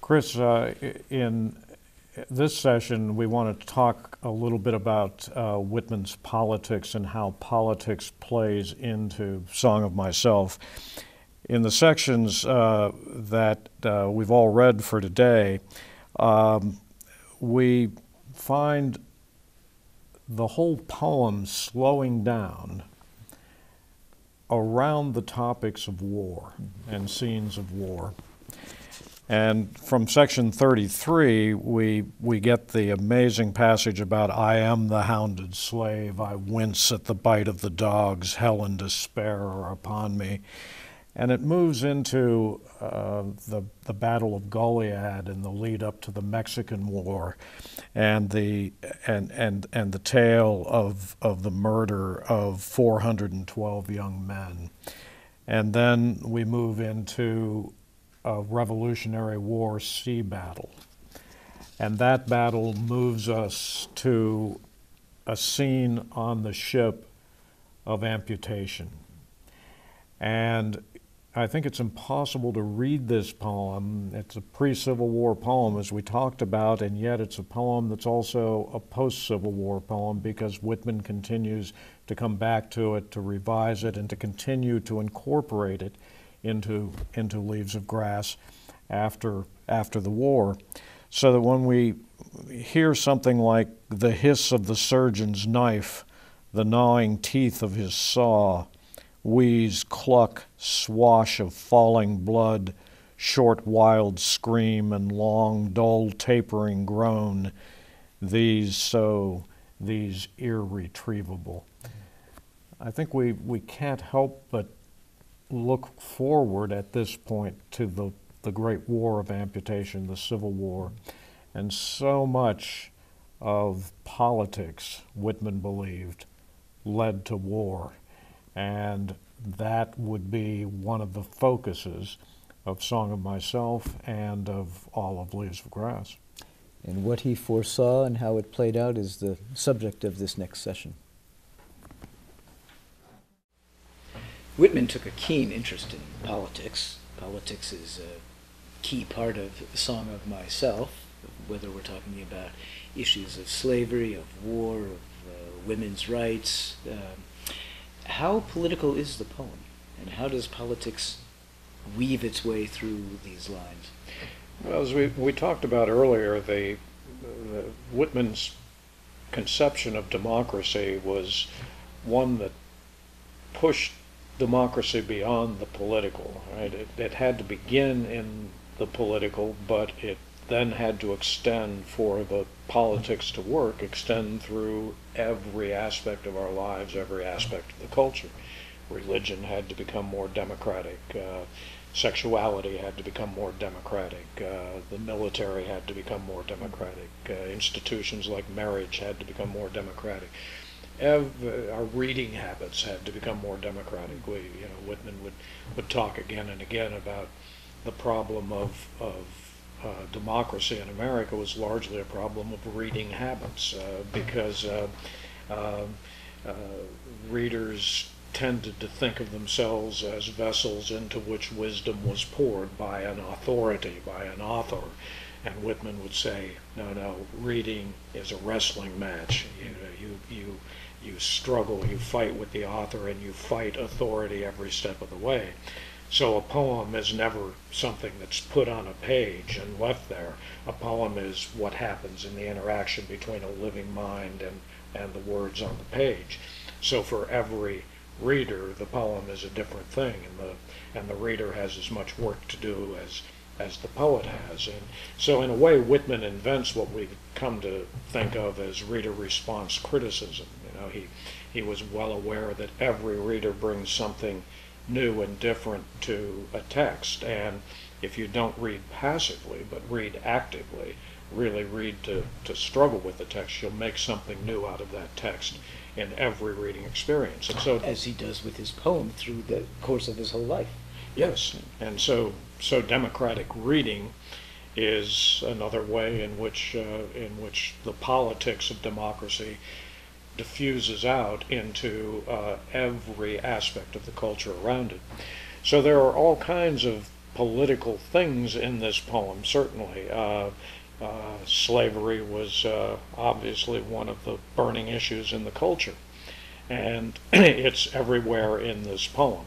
Chris, in this session, we want to talk a little bit about Whitman's politics and how politics plays into Song of Myself. In the sections that we've all read for today, we find the whole poem slowing down around the topics of war and scenes of war. And from section 33, we get the amazing passage about, I am the hounded slave, I wince at the bite of the dogs, hell and despair are upon me. And it moves into the Battle of Goliad and the lead up to the Mexican War, and the tale of the murder of 412 young men. And then we move into a Revolutionary War sea battle. And that battle moves us to a scene on the ship of amputation. And I think it's impossible to read this poem. It's a pre-Civil War poem, as we talked about, and yet it's a poem that's also a post-Civil War poem, because Whitman continues to come back to it, to revise it, and to continue to incorporate it into Leaves of Grass after the war. So that when we hear something like the hiss of the surgeon's knife, the gnawing teeth of his saw, wheeze, cluck, swash of falling blood, short wild scream, and long, dull, tapering groan, these irretrievable. I think we can't help but look forward at this point to the Great War of Amputation, the Civil War, and so much of politics, Whitman believed, led to war. And that would be one of the focuses of Song of Myself and of all of Leaves of Grass. And what he foresaw and how it played out is the subject of this next session. Whitman took a keen interest in politics. Politics is a key part of Song of Myself, whether we're talking about issues of slavery, of war, of women's rights. How political is the poem, and how does politics weave its way through these lines? Well, as we talked about earlier, the Whitman's conception of democracy was one that pushed democracy beyond the political. Right? It had to begin in the political, but it then had to extend, for the politics to work, extend through every aspect of our lives, every aspect of the culture. Religion had to become more democratic. Sexuality had to become more democratic. The military had to become more democratic. Institutions like marriage had to become more democratic. Our reading habits had to become more democratic. Whitman would talk again and again about the problem of democracy in America was largely a problem of reading habits, because readers tended to think of themselves as vessels into which wisdom was poured by an authority, by an author. And Whitman would say, no, reading is a wrestling match. You struggle, you fight with the author, and you fight authority every step of the way. So a poem is never something that's put on a page and left there. A poem is what happens in the interaction between a living mind and the words on the page. So for every reader, the poem is a different thing, and the reader has as much work to do as the poet has. And so in a way, Whitman invents what we've come to think of as reader response criticism. He was well aware that every reader brings something new and different to a text, and if you don't read passively but read actively, really read to struggle with the text, you'll make something new out of that text in every reading experience. And so, as he does with his poem through the course of his whole life. Yes, and so democratic reading is another way in which the politics of democracy diffuses out into every aspect of the culture around it. So there are all kinds of political things in this poem, certainly. Slavery was obviously one of the burning issues in the culture, and it's everywhere in this poem.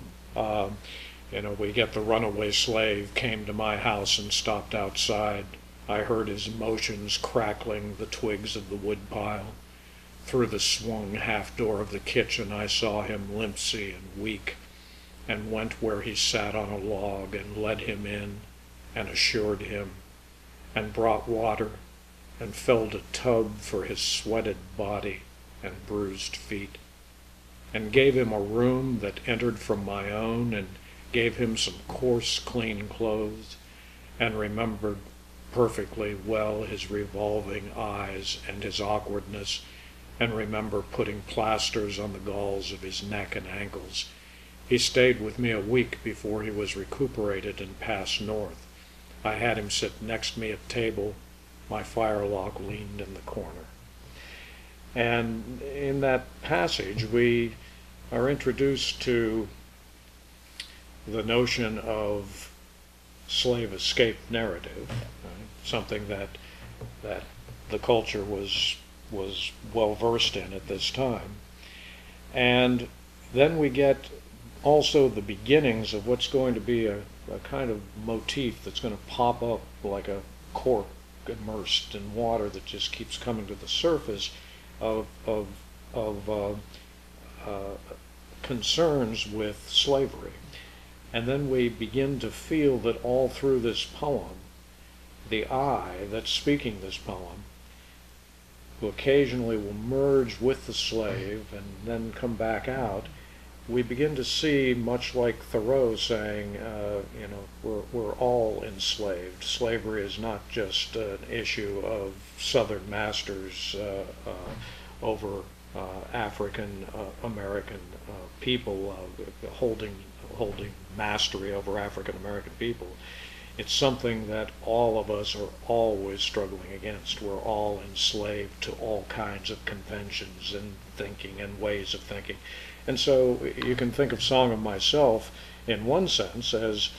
We get the runaway slave came to my house and stopped outside. I heard his emotions crackling the twigs of the woodpile. Through the swung half door of the kitchen I saw him limpsy and weak, and went where he sat on a log and led him in and assured him, and brought water and filled a tub for his sweated body and bruised feet, and gave him a room that entered from my own, and gave him some coarse clean clothes, and remembered perfectly well his revolving eyes and his awkwardness, and remember putting plasters on the galls of his neck and ankles. He stayed with me a week before he was recuperated and passed north. I had him sit next me at table. My firelock leaned in the corner. And in that passage, we are introduced to the notion of slave escape narrative, right? Something that the culture was well versed in at this time. And then we get also the beginnings of what's going to be a kind of motif that's going to pop up like a cork immersed in water that just keeps coming to the surface of concerns with slavery. And then we begin to feel that all through this poem, the I that's speaking this poem, who occasionally will merge with the slave and then come back out, we begin to see, much like Thoreau saying, we're all enslaved. Slavery is not just an issue of Southern masters over African American people holding mastery over African American people. It's something that all of us are always struggling against. We're all enslaved to all kinds of conventions and thinking and ways of thinking. And so you can think of Song of Myself in one sense as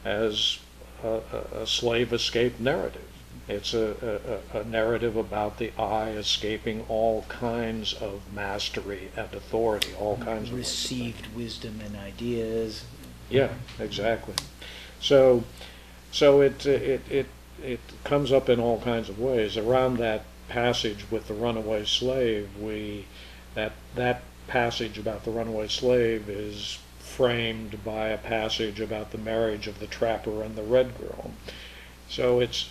a slave escape narrative. It's a narrative about the I escaping all kinds of mastery and authority, all kinds of received wisdom and ideas. Yeah, exactly. So it comes up in all kinds of ways. Around that passage with the runaway slave, that passage about the runaway slave is framed by a passage about the marriage of the trapper and the red girl. So it's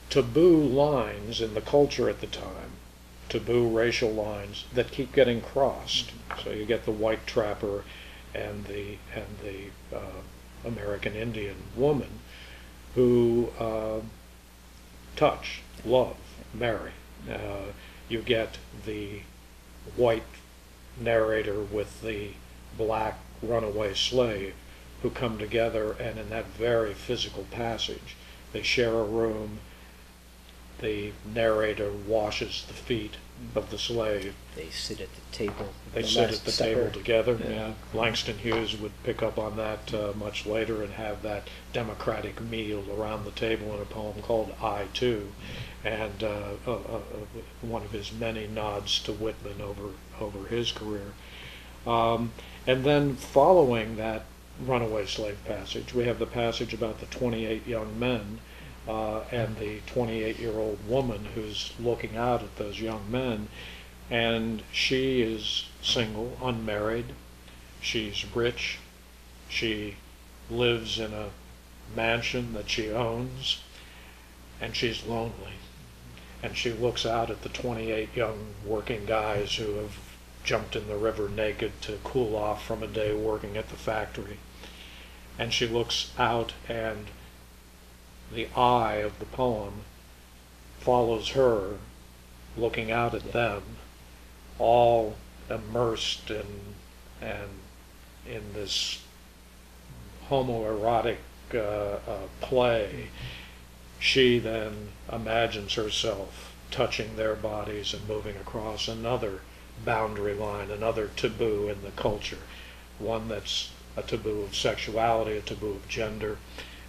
taboo lines in the culture at the time, taboo racial lines that keep getting crossed. So you get the white trapper and the American Indian woman who touch, love, marry. You get the white narrator with the black runaway slave who come together, and in that very physical passage, they share a room. The narrator washes the feet of the slave. They sit at the table. They sit at the table together. Yeah. Yeah. Langston Hughes would pick up on that much later and have that democratic meal around the table in a poem called I Too, and one of his many nods to Whitman over his career. And then following that runaway slave passage, we have the passage about the 28 young men and the 28-year-old woman who's looking out at those young men, and she is single, unmarried, she's rich, she lives in a mansion that she owns, and she's lonely. And she looks out at the 28 young working guys who have jumped in the river naked to cool off from a day working at the factory. And she looks out, and the eye of the poem follows her looking out at them, all immersed in this homoerotic play. She then imagines herself touching their bodies and moving across another boundary line, another taboo in the culture, one that's a taboo of sexuality, a taboo of gender.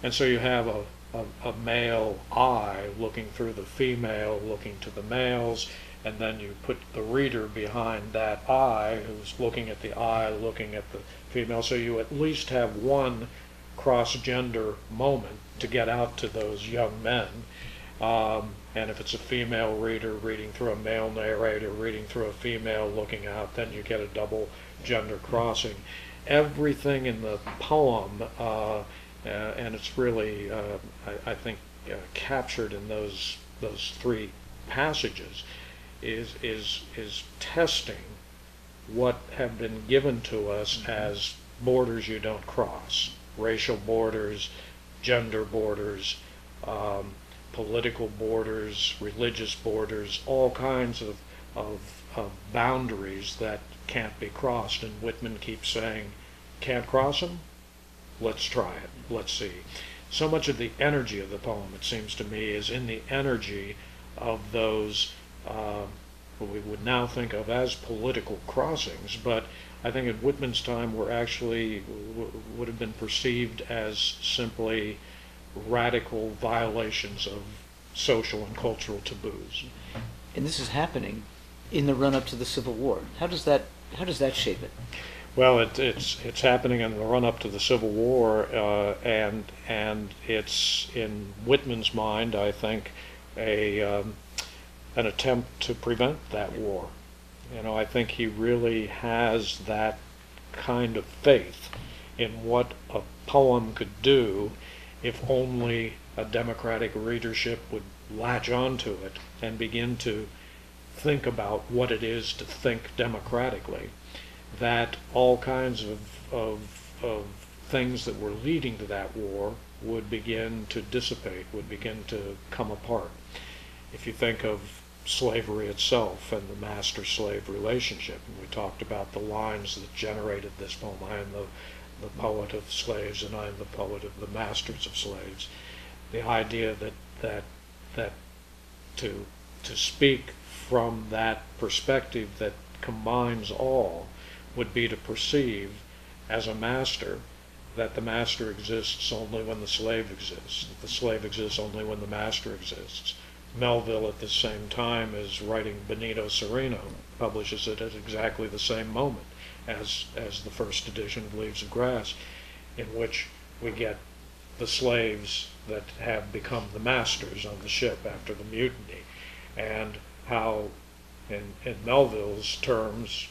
And so you have a male eye looking through the female, looking to the males, and then you put the reader behind that eye who's looking at the eye, looking at the female. So you at least have one cross-gender moment to get out to those young men. And if it's a female reader reading through a male narrator, reading through a female looking out, then you get a double gender crossing. Everything in the poem, and it's really, I think, captured in those three passages, is testing what have been given to us as borders you don't cross: racial borders, gender borders, political borders, religious borders, all kinds of boundaries that can't be crossed. And Whitman keeps saying, can't cross them? Let's try it. Let's see. So much of the energy of the poem, it seems to me, is in the energy of those what we would now think of as political crossings, but I think at Whitman's time were actually would have been perceived as simply radical violations of social and cultural taboos. And this is happening in the run-up to the Civil War. How does that shape it? Well, it's happening in the run-up to the Civil War, and it's in Whitman's mind, I think, an attempt to prevent that war. You know, I think he really has that kind of faith in what a poem could do if only a democratic readership would latch onto it and begin to think about what it is to think democratically, that all kinds of things that were leading to that war would begin to dissipate, would begin to come apart. If you think of slavery itself and the master-slave relationship, and we talked about the lines that generated this poem: I am the poet of slaves, and I am the poet of the masters of slaves. The idea that to speak from that perspective that combines all would be to perceive as a master that the master exists only when the slave exists, that the slave exists only when the master exists. Melville, at the same time, is writing Benito Cereno, publishes it at exactly the same moment as the first edition of Leaves of Grass, in which we get the slaves that have become the masters on the ship after the mutiny, and how, in Melville's terms,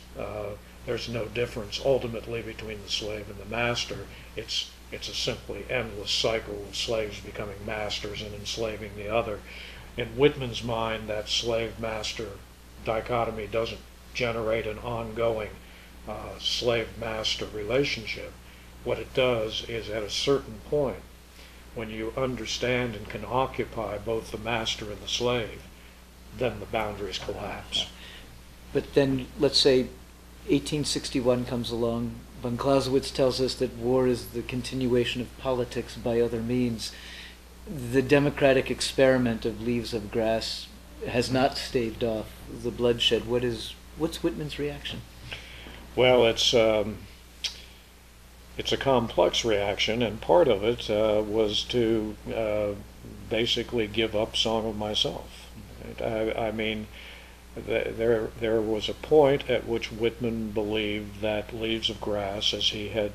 there's no difference ultimately between the slave and the master. It's a simply endless cycle of slaves becoming masters and enslaving the other. In Whitman's mind, that slave-master dichotomy doesn't generate an ongoing slave-master relationship. What it does is, at a certain point, when you understand and can occupy both the master and the slave, then the boundaries collapse. But then, let's say 1861 comes along. Von Clausewitz tells us that war is the continuation of politics by other means. The democratic experiment of Leaves of Grass has not staved off the bloodshed. What's Whitman's reaction? Well, it's a complex reaction, and part of it was to basically give up Song of Myself. I mean, there was a point at which Whitman believed that Leaves of Grass, as he had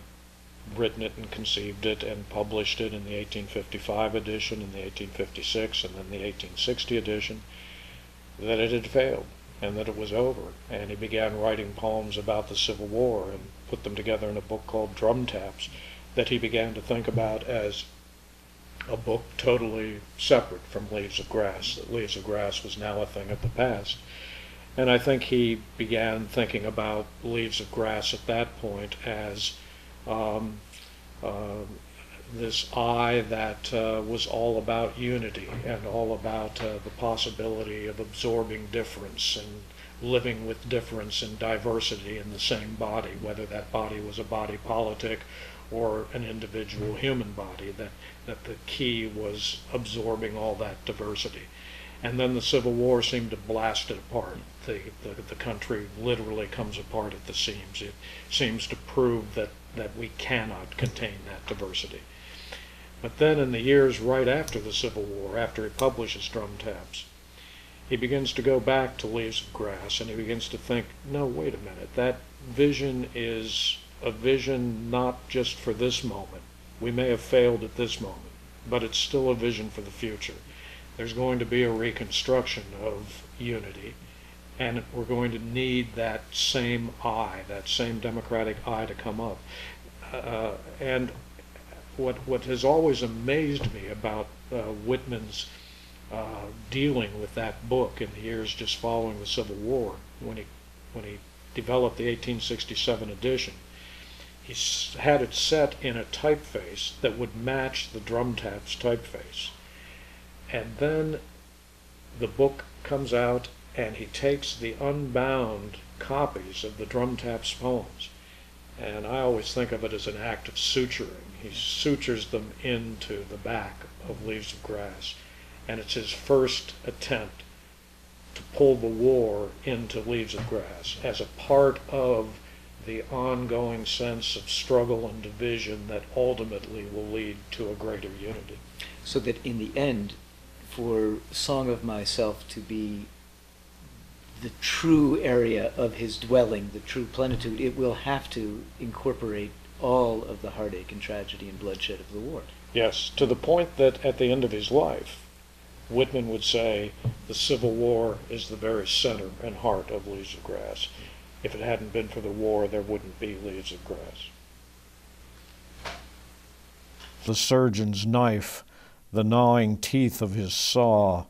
written it and conceived it and published it in the 1855 edition, in the 1856, and then the 1860 edition, that it had failed and that it was over. And he began writing poems about the Civil War and put them together in a book called Drum Taps, that he began to think about as a book totally separate from Leaves of Grass, that Leaves of Grass was now a thing of the past. And I think he began thinking about Leaves of Grass at that point as this eye that was all about unity and all about the possibility of absorbing difference and living with difference and diversity in the same body, whether that body was a body politic or an individual human body, that the key was absorbing all that diversity. And then the Civil War seemed to blast it apart. The country literally comes apart at the seams. It seems to prove that that we cannot contain that diversity. But then in the years right after the Civil War, after he publishes Drum Taps, he begins to go back to Leaves of Grass, and he begins to think, no, wait a minute, that vision is a vision not just for this moment. We may have failed at this moment, but it's still a vision for the future. There's going to be a reconstruction of unity, and we're going to need that same eye, that same democratic eye to come up. And what has always amazed me about Whitman's dealing with that book in the years just following the Civil War, when he developed the 1867 edition, he had it set in a typeface that would match the Drum Taps typeface. And then the book comes out, and he takes the unbound copies of the Drum Taps poems, and I always think of it as an act of suturing. He sutures them into the back of Leaves of Grass, and it's his first attempt to pull the war into Leaves of Grass as a part of the ongoing sense of struggle and division that ultimately will lead to a greater unity. So that in the end, for Song of Myself to be the true area of his dwelling, the true plenitude, it will have to incorporate all of the heartache and tragedy and bloodshed of the war. Yes, to the point that at the end of his life, Whitman would say the Civil War is the very center and heart of Leaves of Grass. If it hadn't been for the war, there wouldn't be Leaves of Grass. The surgeon's knife, the gnawing teeth of his saw,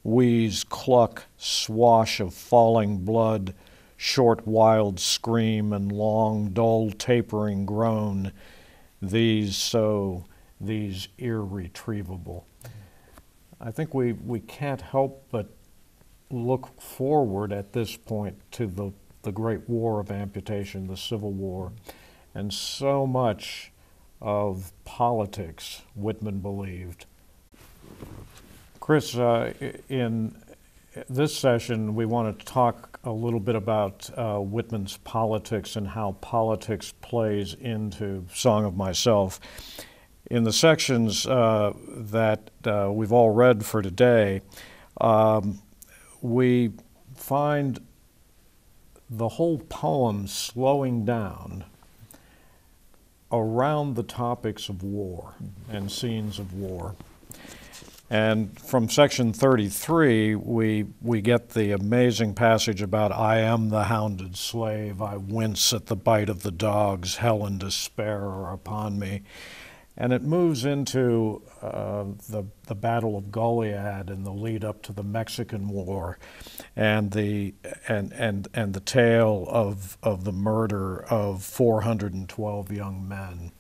wheeze, cluck, swash of falling blood, short wild scream and long dull tapering groan, these irretrievable. I think we can't help but look forward at this point to the great war of amputation, the Civil War, and so much of politics, Whitman believed. Chris, in this session, we want to talk a little bit about Whitman's politics and how politics plays into Song of Myself. In the sections that we've all read for today, we find the whole poem slowing down around the topics of war and scenes of war. And from section 33, we get the amazing passage about, I am the hounded slave, I wince at the bite of the dogs, hell and despair are upon me. And it moves into the Battle of Goliad and the lead up to the Mexican War, and the tale of the murder of 412 young men.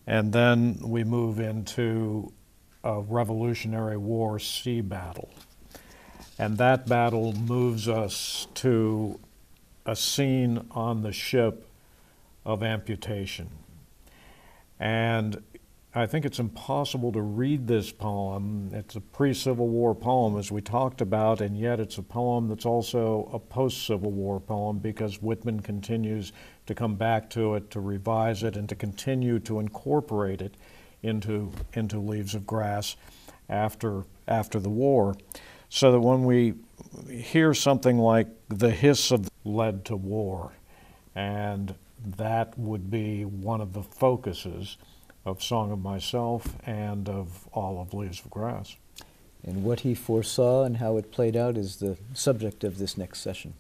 And then we move into a Revolutionary War sea battle. And that battle moves us to a scene on the ship of amputation. And I think it's impossible to read this poem. It's a pre-Civil War poem, as we talked about, and yet it's a poem that's also a post-Civil War poem, because Whitman continues to come back to it, to revise it, and to continue to incorporate it into Leaves of Grass after the war. So that when we hear something like the hiss of led to war, and that would be one of the focuses of Song of Myself and of all of Leaves of Grass. And what he foresaw and how it played out is the subject of this next session.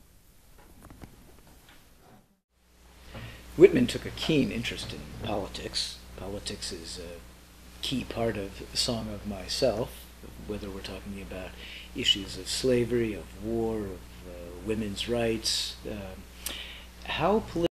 Whitman took a keen interest in politics. Politics is a key part of Song of Myself, whether we're talking about issues of slavery, of war, of women's rights. How